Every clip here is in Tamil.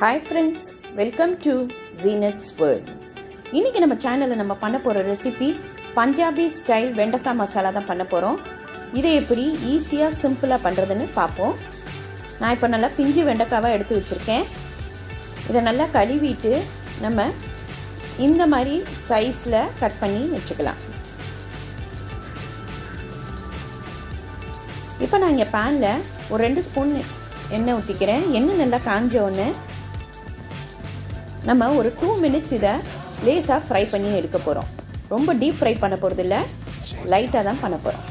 Hi friends, welcome to Zeenathsworld. இன்னைக்கு நம்ம சேனல்ல நம்ம பண்ண போற ரெசிபி பஞ்சாபி ஸ்டைல் வெண்டக்காய் மசாலா தான் பண்ண போறோம். இதை எப்படி ஈஸியா சிம்பிளா பண்றதுன்னு பாப்போம். நான் இப்ப நல்லா பிஞ்சு வெண்டக்காவை எடுத்து வச்சிருக்கேன். இத நல்லா கழுவிட்டு நம்ம இந்த மாதிரி சைஸ்ல கட் பண்ணி வெச்சுக்கலாம். இப்போ நான் இங்க panல ஒரு 2 ஸ்பூன் எண்ணெய் ஊத்திக்கிறேன். எண்ணெய் நல்லா காஞ்ச உடனே நம்ம ஒரு 2 minutes இத லேசா ஃப்ரை பண்ணி எடுக்க போறோம். ரொம்ப டீப் ஃப்ரை பண்ண போறது இல்ல, லைட்டா தான் பண்ண போறோம்.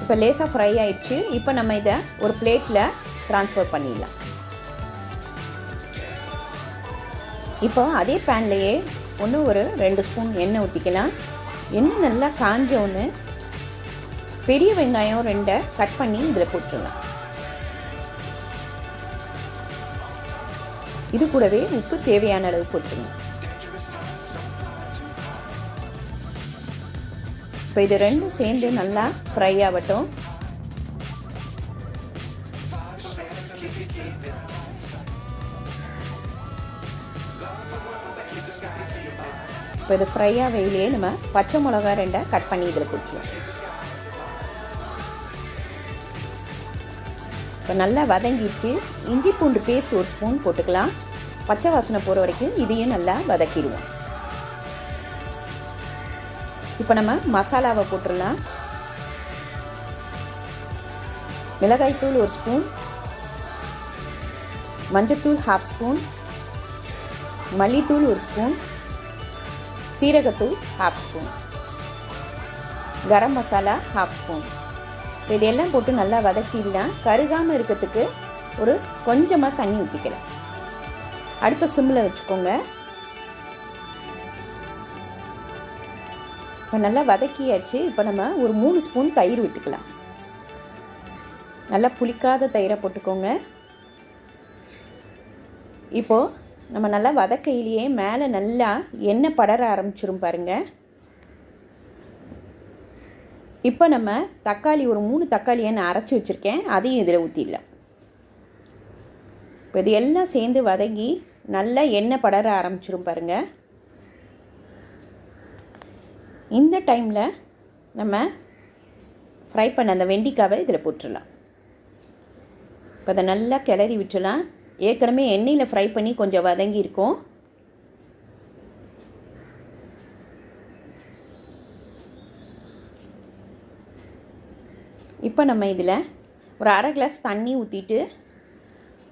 இப்போ லேசா ஃப்ரை ஆயிடுச்சு. இப்போ நம்ம இத ஒரு பிளேட்ல ட்ரான்ஸ்ஃபர் பண்ணிடலாம். இப்போ அதே panலயே ஒரு 2 ஸ்பூன் எண்ணெய் ஊத்திக்கலாம். எண்ணெய் நல்லா காஞ்ச உடனே பெரிய வெங்காயம் 2 கட் பண்ணி இதில் போட்டுடலாம். இது கூடவே உப்பு தேவையான அளவு போட்டுருங்க. இப்போ இது ரெண்டும் சேர்ந்து நல்லா ஃப்ரை ஆகட்டும். இப்போ இது ஃப்ரை ஆகையிலேயே நம்ம பச்சை மிளகாய் 2 கட் பண்ணி இதில் போட்டுருவோம். இப்போ நல்லா வதங்கிடுச்சு. இஞ்சி பூண்டு பேஸ்ட் 1 ஸ்பூன் போட்டுக்கலாம். பச்சை வாசனை போகிற வரைக்கும் இதையும் நல்லா வதக்கிடுவோம். இப்போ நம்ம மசாலாவை போட்டுடலாம். மிளகாய்த்தூள் 1 ஸ்பூன், மஞ்சத்தூள் 1/2 ஸ்பூன், மல்லித்தூள் 1 ஸ்பூன், சீரகத்தூள் 1/2 ஸ்பூன், கரம் மசாலா 1/2 ஸ்பூன். இதெல்லாம் போட்டு நல்லா வதக்கிடலாம். கருகாமல் இருக்கிறதுக்கு ஒரு கொஞ்சமாக தண்ணி ஊற்றிக்கலாம். அடுப்பை சிம்மில் வச்சுக்கோங்க. இப்போ நல்லா வதக்கியாச்சு. இப்போ நம்ம ஒரு 3 ஸ்பூன் தயிர் விட்டுக்கலாம். நல்லா புளிக்காத தயிரை போட்டுக்கோங்க. இப்போது நம்ம நல்லா வதக்கையிலேயே மேலே நல்லா எண்ணெய் படர ஆரம்பிச்சிரும் பாருங்கள். இப்போ நம்ம தக்காளி ஒரு 3 தக்காளியை நான் அரைச்சி வச்சுருக்கேன். அதையும் இதில் ஊற்றிடலாம். இப்போ இது எல்லாம் சேர்ந்து வதங்கி நல்லா எண்ணெய் படர ஆரம்பிச்சிரும் பாருங்கள். இந்த டைமில் நம்ம ஃப்ரை பண்ண அந்த வெண்டைக்காவை இதில் போட்டுடலாம். இப்போ அதை நல்லா கிளறி விட்டுலாம். ஏற்கனவே எண்ணெயில் ஃப்ரை பண்ணி கொஞ்சம் வதங்கி இருக்கும். இப்போ நம்ம இதில் ஒரு 1/2 கிளாஸ் தண்ணி ஊற்றிட்டு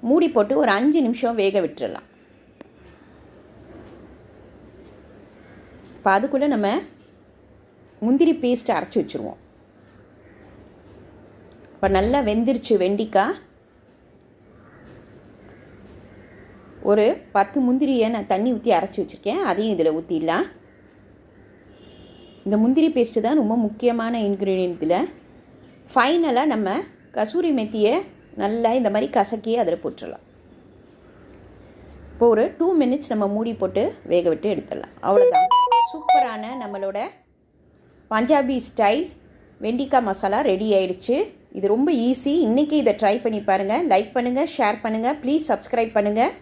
மூடி போட்டு ஒரு 5 நிமிஷம் வேக விட்டுடலாம். இப்போ அதுக்குள்ளே நம்ம முந்திரி பேஸ்ட் அரைச்சி வச்சுருவோம். இப்போ நல்லா வெந்துருச்சு வெண்டைக்காய். ஒரு 10 முந்திரியை நான் தண்ணி ஊற்றி அரைச்சி வச்சுருக்கேன். அதையும் இதில் ஊற்றிடலாம். இந்த முந்திரி பேஸ்ட்டு தான் ரொம்ப முக்கியமான இன்க்ரீடியன்ட். இதில் ஃபைனலாக நம்ம கசூரி மெத்தியை நல்லா இந்த மாதிரி கசக்கி அதில் போட்டுடலாம். இப்போ ஒரு 2 minutes நம்ம மூடி போட்டு வேக விட்டு எடுத்துடலாம். அவ்வளோதான், சூப்பரான நம்மளோட பஞ்சாபி ஸ்டைல் வெண்டைக்காய் மசாலா ரெடி ஆயிடுச்சு. இது ரொம்ப ஈஸி. இன்றைக்கி இதை ட்ரை பண்ணி பாருங்கள். லைக் பண்ணுங்கள், ஷேர் பண்ணுங்கள், ப்ளீஸ் சப்ஸ்கிரைப் பண்ணுங்கள்.